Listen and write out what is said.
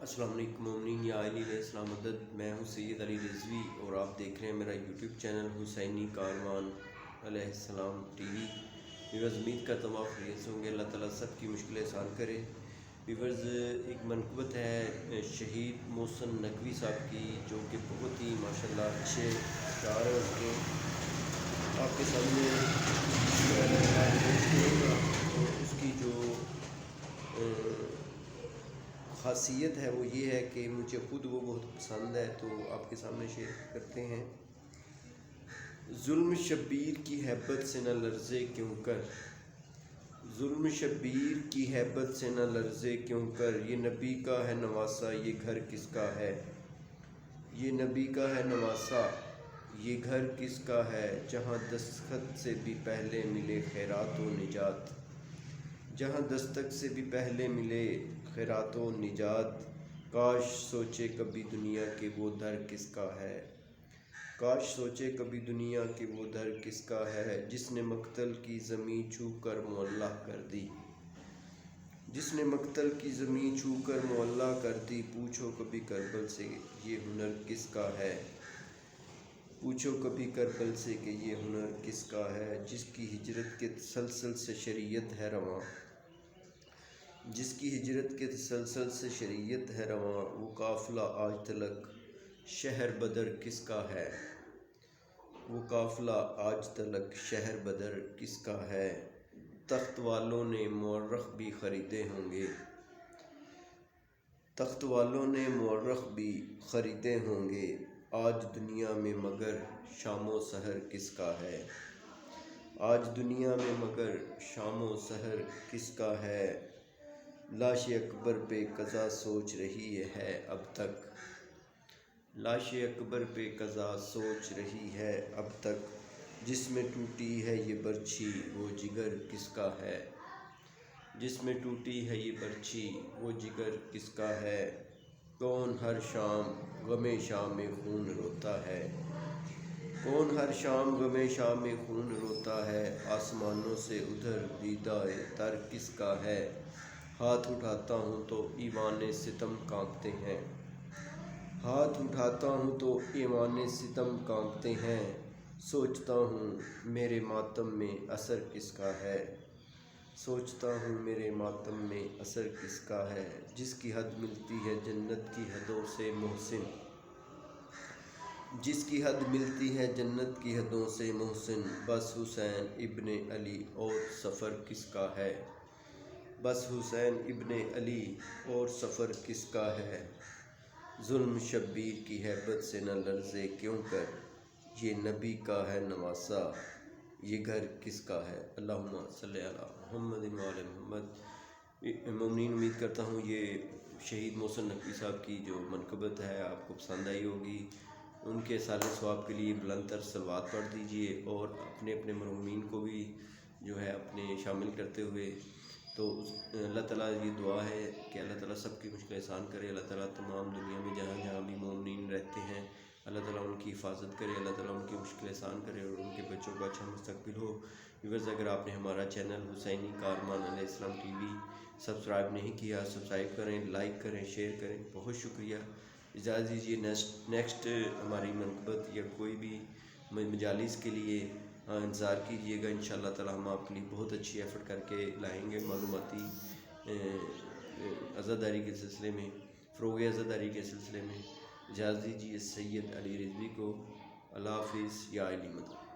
السلام علیکم مومنین یا علی علیہ السلام مدد. میں ہوں سید علی رضوی اور آپ دیکھ رہے ہیں میرا یوٹیوب چینل حسینی کاروان علیہ السلام ٹی وی. ویورز امید کرتا ہوں آپ خیریت سے ہوں گے. اللہ تعالیٰ سب کی مشکلیں آسان کرے. ویورز ایک منقبت ہے شہید محسن نقوی صاحب کی، جو کہ بہت ہی ماشاءاللہ اچھے اشعار ہیں اس کے. آپ کے سامنے اس کی جو خاصیت ہے وہ یہ ہے کہ مجھے خود وہ بہت پسند ہے، تو آپ کے سامنے شیئر کرتے ہیں. ظلم شبیر کی ہیبت سے نہ لرزے کیوں کر، ظلم شبیر کی ہیبت سے نہ لرزے کیوں کر، یہ نبی کا ہے نواسا یہ گھر کس کا ہے. یہ نبی کا ہے نواسا یہ گھر کس کا ہے، جہاں دستخط سے بھی پہلے ملے خیرات و نجات. جہاں دستک سے بھی پہلے ملے خیرات و نجات. کاش سوچے کبھی دنیا کہ وہ در کس کا ہے. کاش سوچے کبھی دنیا کہ وہ در کس کا ہے، جس نے مقتل کی زمیں چھو کر معلّہ کر دی. جس نے مقتل کی زمیں چھو کر معلّہ کر دی. پوچھو کبھی کربل سے یہ ہنر کس کا ہے. پوچھو کبھی کربل سے کہ یہ ہنر کس کا ہے، جس کی ہجرت کے تسلسل سے شریعت ہے رواں. جس کی ہجرت کے تسلسل سے شریعت ہے رواں. وہ قافلہ آج تلک شہر بدر کس کا ہے. وہ قافلہ آج تلک شہر بدر کس کا ہے. تخت والوں نے مورخ بھی خریدے ہوں گے. تخت والوں نے مورخ بھی خریدے ہوں گے. آج دنیا میں مگر شام و سحر کس کا ہے. آج دنیا میں مگر شام و سحر کس کا ہے. لاش اکبر پہ قضا سوچ رہی ہے اب تک. لاش اکبر پہ قضا سوچ رہی ہے اب تک. جس میں ٹوٹی ہے یہ برچھی وہ جگر کس کا ہے. جس میں ٹوٹی ہے یہ برچھی وہ جگر کس کا ہے. کون ہر شام غم شام خون روتا ہے. کون ہر شام غم شام خون روتا ہے. آسمانوں سے ادھر دیدہ تر کس کا ہے. ہاتھ اٹھاتا ہوں تو ایوان ستم کانپتے ہیں. ہاتھ اٹھاتا ہوں تو ایوان ستم کانپتے ہیں. سوچتا ہوں میرے ماتم میں اثر کس کا ہے. سوچتا ہوں میرے ماتم میں اثر کس کا ہے. جس کی حد ملتی ہے جنت کی حدوں سے محسن. جس کی حد ملتی ہے جنت کی حدوں سے محسن. بس حسین ابن علی اور سفر کس کا ہے. بس حسین ابن علی اور سفر کس کا ہے. ظلم شبیر کی ہیبت سے نہ لرزے کیوں کر، یہ نبی کا ہے نواسا یہ گھر کس کا ہے. اللہم صلی علی محمد و علی محمد. مومنین امید کرتا ہوں یہ شہید محسن نقوی صاحب کی جو منقبت ہے آپ کو پسند آئی ہوگی. ان کے سال ثواب کے لیے بلند تر صلوات پڑھ دیجئے اور اپنے اپنے مرحومین کو بھی جو ہے اپنے شامل کرتے ہوئے. تو اللہ تعالیٰ یہ دعا ہے کہ اللہ تعالیٰ سب کی مشکل آسان کرے. اللہ تعالیٰ تمام دنیا میں جہاں جہاں بھی مومنین رہتے ہیں اللہ تعالیٰ ان کی حفاظت کرے. اللہ تعالیٰ ان کی مشکل آسان کرے اور ان کے بچوں کا اچھا مستقبل ہو. ویورز اگر آپ نے ہمارا چینل حسینی کاروان علیہ السلام ٹی وی سبسکرائب نہیں کیا سبسکرائب کریں، لائک کریں، شیئر کریں. بہت شکریہ. اجازت دیجیے نیکسٹ ہماری منقبت یا کوئی بھی مجالس کے لیے انتظار کیجیے گا. انشاءاللہ تعالیٰ ہم آپ کے لیے بہت اچھی ایفرٹ کر کے لائیں گے معلوماتی عزاداری کے سلسلے میں، فروغ عزاداری کے سلسلے میں. اجازت دیجیے سید علی رضوی کو. اللہ حافظ یا علی مدد.